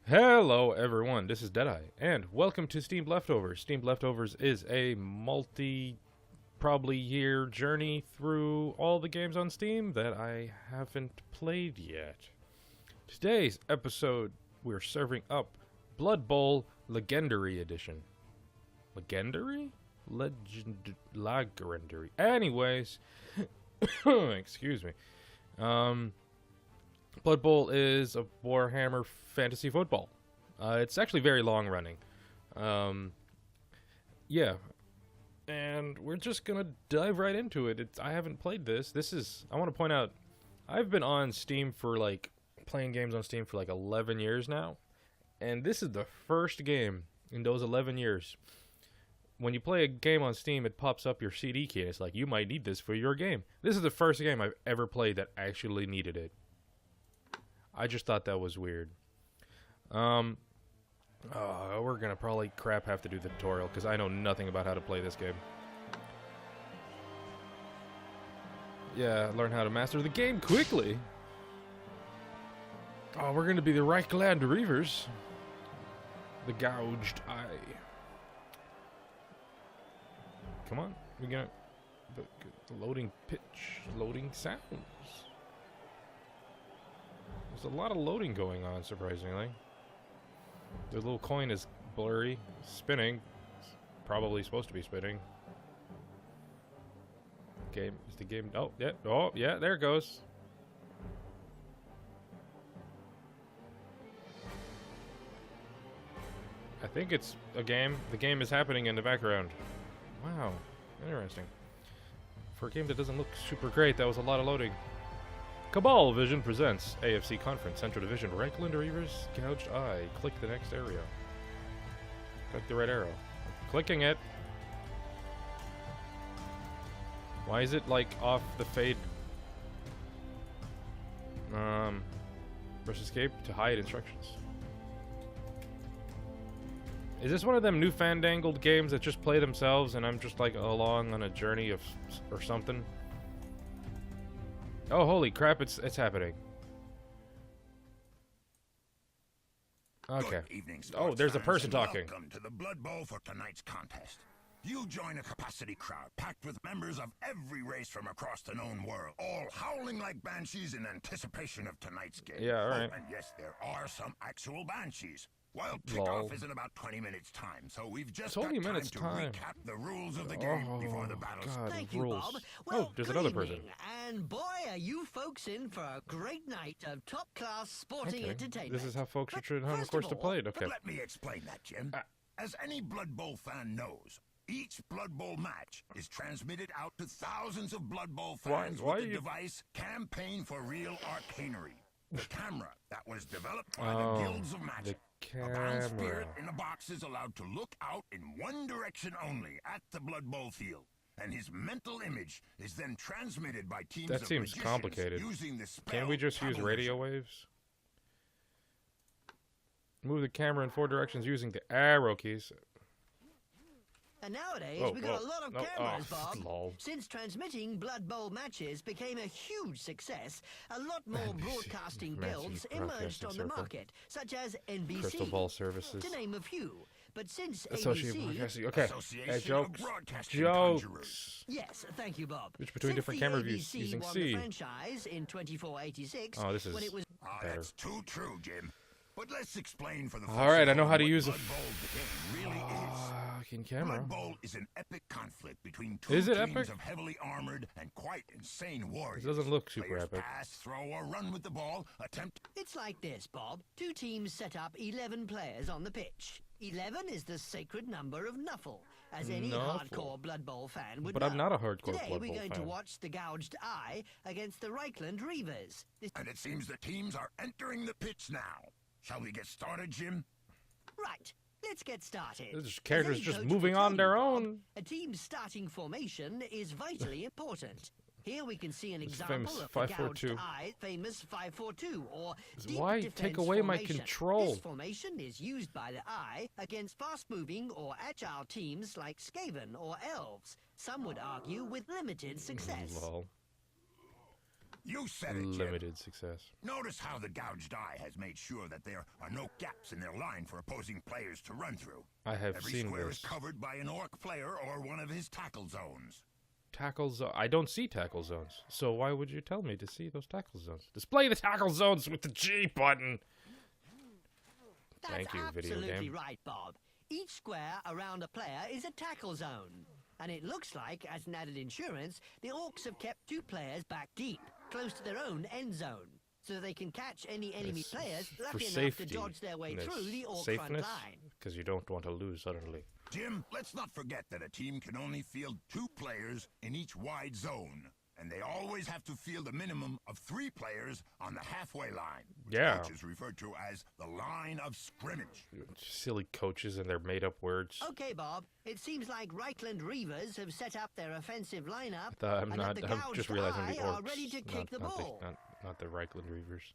Hello everyone, this is Deadeye, and welcome to Steamed Leftovers. Steamed Leftovers is a probably year journey through all the games on Steam that I haven't played yet. Today's episode, we're serving up Blood Bowl Legendary Edition. Legendary? Legendary. Anyways, excuse me. Blood Bowl is a Warhammer fantasy football. It's actually very long running. Yeah. And we're just going to dive right into it. I haven't played this. I want to point out, I've been on Steam playing games on Steam for like 11 years now. And this is the first game in those 11 years. When you play a game on Steam, it pops up your CD key. It's like, you might need this for your game. This is the first game I've ever played that actually needed it. I just thought that was weird. We're gonna probably have to do the tutorial because I know nothing about how to play this game. Yeah, learn how to master the game quickly. Oh, we're gonna be the Reichland Reavers. The Gouged Eye. Come on, we got the loading pitch, loading sounds. There's a lot of loading going on, surprisingly. The little coin is blurry, spinning. It's probably supposed to be spinning. Game is the game. Oh yeah, there it goes. I think it's a game. The game is happening in the background. Wow, interesting. For a game that doesn't look super great, that was a lot of loading. Cabal Vision presents AFC Conference Central Division Reichland Reavers Gouged Eye. Click the next area. Click the red arrow. I'm clicking it. Why is it like off the fade? Press escape to hide instructions. Is this one of them new fandangled games that just play themselves and I'm just like along on a journey or something? Oh, holy crap, it's happening. Okay. Good evening, oh, there's a person talking. Welcome to the Blood Bowl for tonight's contest. You join a capacity crowd packed with members of every race from across the known world, all howling like banshees in anticipation of tonight's game. Yeah, all right. Oh, and yes, there are some actual banshees. Well, Lol. kickoff is in about 20 minutes' time, so we've just 20 got minutes time to recap the rules of the game before the battle starts. God, Thank you, rules. Bob. Well, there's good another evening, person. And boy, are you folks in for a great night of top-class sporting Okay. entertainment. This is how folks But should have a first course of to all, play it. Okay. But let me explain that, Jim. As any Blood Bowl fan knows, each Blood Bowl match is transmitted out to thousands of Blood Bowl fans Why with the you- device Campaign for Real Arcanery, the camera that was developed by Oh, the Guilds of Magic. the A bound camera. spirit in a box is allowed to look out in one direction only at the Blood Bowl field, and his mental image is then transmitted by teams That of seems magicians complicated. using the spell Can't we just use radio Tabulism. waves? Move the camera in 4 directions using the arrow keys. And nowadays, Whoa, we've got whoa. a lot of No, cameras, oh, Bob. lol. Since transmitting Blood Bowl matches became a huge success, a lot more NBC, broadcasting Massive guilds Broadcasting emerged on the Circle. market, such as NBC, Crystal Ball Services. to name a few. But since Associated ABC... Broadcasting. Okay. Association of Jokes. Broadcasting Jokes. Conjurers. Yes, thank you, Bob. Which between Since different the camera views ABC using won C. the franchise in 2486, Oh, this is when it was better. That's too true, Jim. But let's explain for the All right, I know how to what use a Blood Bowl the game really is. Fucking camera. Blood Bowl is an epic conflict between two Is it teams epic? of heavily armored and quite insane warriors. It doesn't look super Players epic. pass, throw, or run with the ball, attempt. It's like this, Bob. Two teams set up 11 players on the pitch. 11 is the sacred number of Nuffle, as any Nuffle. hardcore Blood Bowl fan would But know. I'm not a hardcore Today Blood we're Bowl going fan. to watch the Gouged Eye against the Reichland Reavers. And it seems the teams are entering the pitch now. Shall we get started, Jim? Right, let's get started. This As character's any just coach moving will on tell their you, Bob, own. A team's starting formation is vitally important. Here we can see an This example famous of the 5-4-2. Gouged Eye, famous 5-4-2, or deep Why defense take away my formation. control? This formation is used by the Eye against fast-moving or agile teams like Skaven or Elves. Some would argue with limited success. Lol. You said it, Jim. limited success. Notice how the gouged eye has made sure that there are no gaps in their line for opposing players to run through. I have Every seen square this. is covered by an orc player or one of his tackle zones. Tackle zone. I don't see tackle zones. So why would you tell me to see those tackle zones? Display the tackle zones with the G button. That's Thank you, video absolutely game. right, Bob. Each square around a player is a tackle zone. And it looks like, as an added insurance, the Orcs have kept 2 players back deep, close to their own end zone, so they can catch any enemy It's players for lucky enough safety. to dodge their way There's through the Orc front safeness, line. because you don't want to lose suddenly. Jim, let's not forget that a team can only field 2 players in each wide zone. And they always have to field a minimum of 3 players on the halfway line. Which Yeah. coaches refer to as the line of scrimmage. Silly coaches and their made-up words. Okay, Bob, it seems like Reichland Reavers have set up their offensive lineup, I'm and not. that the I'm gouged just realizing the eye orcs. are ready to kick the ball. Not the Reichland Reavers.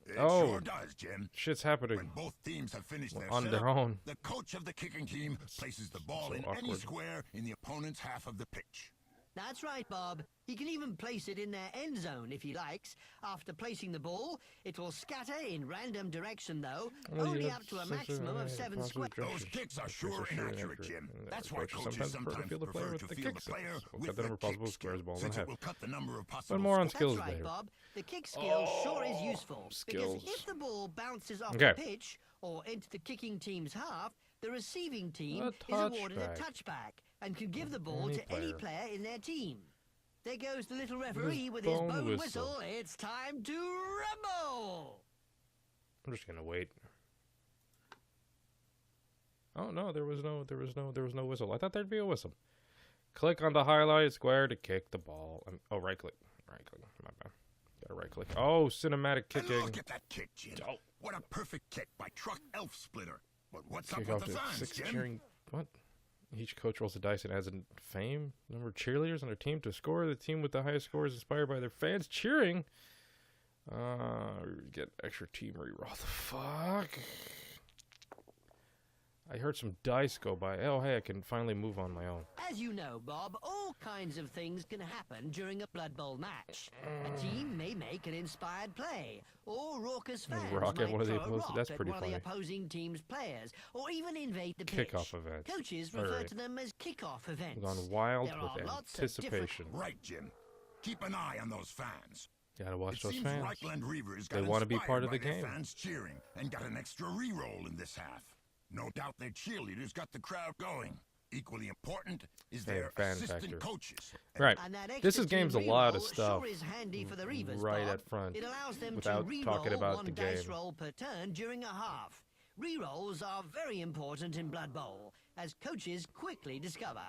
It Oh. sure does, Jim. Shit's happening. When both teams have finished their On setup, their own. the coach of the kicking team places the ball so in any awkward. square in the opponent's half of the pitch. That's right, Bob. He can even place it in their end zone if he likes. After placing the ball, it will scatter in random direction, though, only up to a maximum of 7 squares. Those kicks are sure inaccurate, Jim. That's why coaches sometimes field the player prefer with to the field kick the player skills. We'll with cut the the number of possible kick squares skill, balls in since half. it will cut the number of possible But more on squares. skills That's right, later. Bob. The kick skill sure is useful. skills. Because if the ball bounces off Okay. the pitch or into the kicking team's half, the receiving team A is awarded a touchback. touchback and can give the ball Any to any player. player in their team. There goes the little referee with his his bone bone whistle. whistle. It's time to rumble! I'm just gonna wait. Oh no, there was no whistle. I thought there'd be a whistle. Click on the highlighted square to kick the ball. Oh, right click. Right click. My bad. Gotta right click. Oh, cinematic And kicking. look at that kick, Jim. Oh. What a perfect kick by Truck Elf Splitter. But what's Kick up off with the to fans, 6 Jim? cheering. What? Each coach rolls a dice and adds a fame number of cheerleaders on their team to score. The team with the highest score is inspired by their fans cheering. Get extra team reroll. The fuck? I heard some dice go by. Oh, hey, I can finally move on my own. As you know, Bob, all kinds of things can happen during a Blood Bowl match. A team may make an inspired play, or raucous fans rock at might one of the throw a opposing- rock that's at pretty one of the funny. opposing team's players, or even invade the pitch. Kickoff events. Coaches refer Alright. to them as kickoff events. Gone wild There with are lots of different- anticipation. Right, Jim. Keep an eye on those fans. Gotta watch It those seems fans. Reichland Reavers They got wanna be inspired part of by the their game. fans cheering and got an extra re-roll in this half. No doubt their cheerleaders got the crowd going. Equally important is Hey, their fan assistant factor. coaches. Right. And that This extra is games a team lot of reroll stuff Sure is handy for the Reavers, right Bob. up front It allows them without to talking re-roll about one the dice game. roll per turn during a half. Rerolls are very important in Blood Bowl, as coaches quickly discover.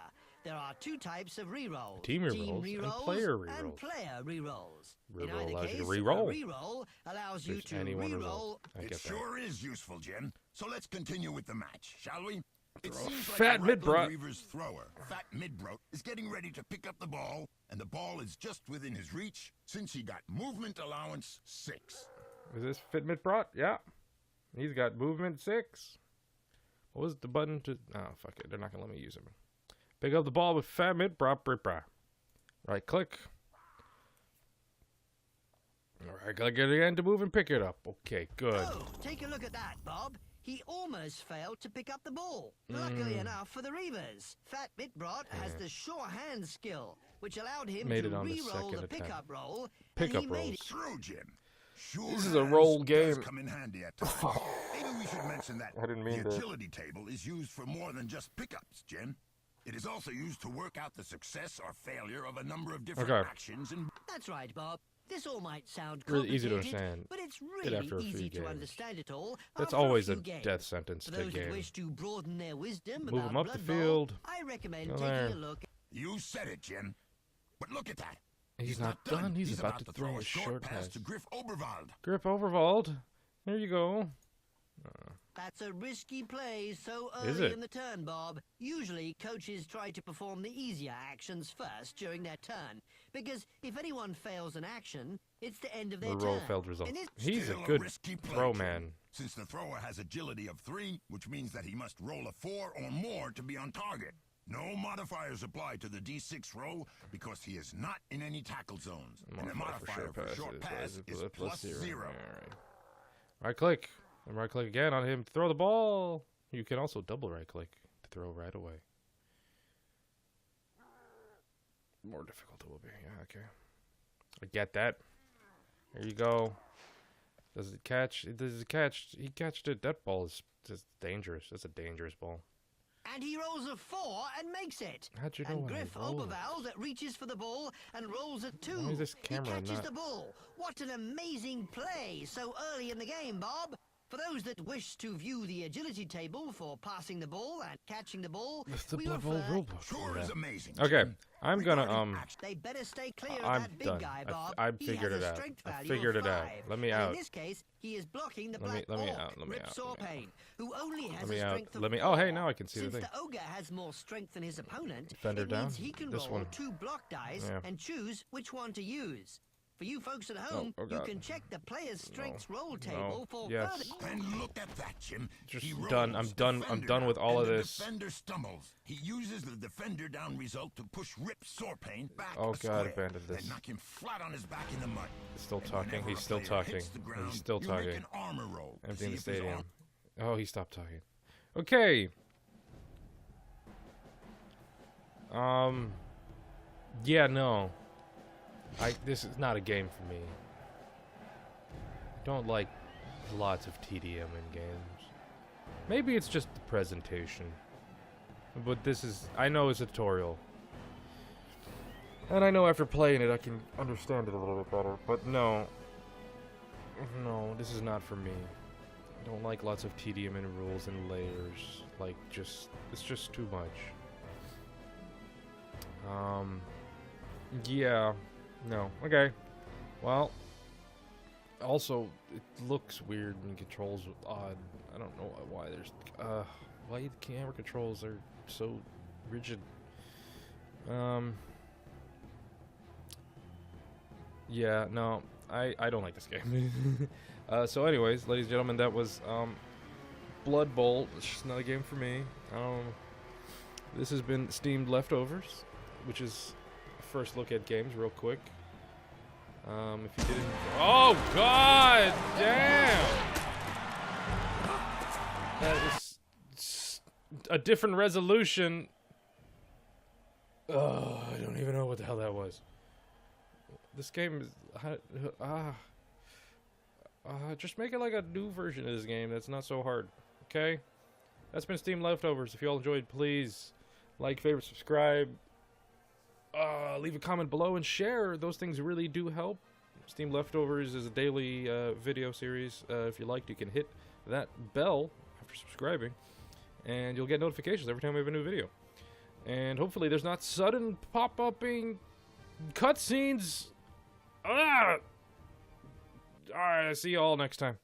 There are 2 types of rerolls: Team rerolls and player and rerolls. player rerolls. In Reroll either allows you case, to reroll. a reroll allows you There's to any one of reroll. those. I It get that. sure is useful, Jim. So let's continue with the match, shall we? It seems like Fat the Midbrot. Reichland Reavers thrower, Fat Midbrot, is getting ready to pick up the ball, and the ball is just within his reach since he got movement allowance 6. Is this Fitment brought? Yeah. He's got movement 6. What was the button to... Oh, fuck it. They're not going to let me use him. Pick up the ball with Fitment brought. Right click. Right click it again to move and pick it up. Okay, good. Oh, take a look at that, Bob. He almost failed to pick up the ball. Luckily Mm. enough for the Reavers, Fat Mitbrot has the sure hand skill, which allowed him Made to it on the re-roll second the attempt. pickup roll. and Pickup he made rolls. it. True, Jim. Sure This is a hands roll does game. come in handy at times. Maybe we should mention that I didn't mean the to. agility table is used for more than just pickups, Jim. It is also used to work out the success or failure of a number of different Okay. actions and That's right, Bob. This all might sound Really easy to complicated, understand. but it's Get really after a few easy to games. understand it all. That's after always a a few games. death sentence For to those that game. wish to broaden their wisdom Move about 'em up the Blood Bowl, field. I recommend Go taking there. a look. you said it, Jim. But look at that. He's not done. He's about to throw a short pass pass. to Griff Oberwald. Grip Overvald. There you go. That's a risky play so Is early it? in the turn, Bob. Usually, coaches try to perform the easier actions first during their turn, because if anyone fails an action, it's the end of their The roll turn. failed result. In this- He's a Still good risky play, throw Jim, man. Since the thrower has agility of 3, which means that he must roll a 4 or more to be on target. No modifiers apply to the D6 roll because he is not in any tackle zones. And the modifier for short pass is plus 0. Alright. Right click. And right click again on him to throw the ball. You can also double right click to throw right away. More difficult it will be. Yeah, okay. I get that. There you go. Does it catch? Does it catch? He catched it. That ball is just dangerous. That's a dangerous ball. And he rolls a 4 and makes it. How'd you know And when he Griff rolls? Oberval that reaches for the ball and rolls a 2. Why is this camera he catches not- the ball. What an amazing play so early in the game, Bob. For those that wish to view the agility table for passing the ball and catching the ball, That's the we Blood Bowl refer... rulebook. Sure is amazing. Okay, Jim. I'm gonna Regarding action- They better stay clear of I'm that big done. guy, Bob. I He figured has it a out. strength I value figured of it out. 5. Let me And out. In this case, he is blocking the Let me- black let me orc, out, let me Rip out, Sorpain, who only has Let me a out. strength of Let me. 4. Oh, hey, now I can see Since the thing. the ogre has more strength than his opponent, Defender it down? means he can This roll one. 2 block dice Yeah. and choose which one to use. For you folks at home, oh you God. can check the player's strengths roll table for Yes. further... And look at that, Jim. Just He done. rolls, I'm done. I'm defender done with down, all and of the this. Defender stumbles. He uses the defender down result to push Rip Sorpain back Oh, a God, square, abandoned this. and knock him flat on his back in the mud. He's still And talking. whenever He's a still player talking. hits the ground, He's still you make talking. an armor roll to Emptying see the if his stadium. arm- Oh, he stopped talking. Okay. Yeah, no. This is not a game for me. I don't like lots of TDM in games. Maybe it's just the presentation. But this is... I know it's a tutorial. And I know after playing it I can understand it a little bit better. But no. No, this is not for me. I don't like lots of TDM and rules and layers. Like, it's just too much. Yeah. No. Okay. Well. Also, it looks weird and controls odd. I don't know why there's... why the camera controls are so rigid. Yeah, no. I don't like this game. So anyways, ladies and gentlemen, that was Blood Bowl. It's just another game for me. This has been Steamed Leftovers, which is a first look at games real quick. If you didn't... Oh, God damn! That is a different resolution. Oh, I don't even know what the hell that was. This game is... just make it like a new version of this game that's not so hard, okay? That's been Steam Leftovers. If you all enjoyed, please like, favorite, subscribe. Leave a comment below and share. Those things really do help. Steam Leftovers is a daily video series. If you liked, you can hit that bell after subscribing, and you'll get notifications every time we have a new video. And hopefully there's not sudden pop-upping cutscenes. Alright, see you all next time.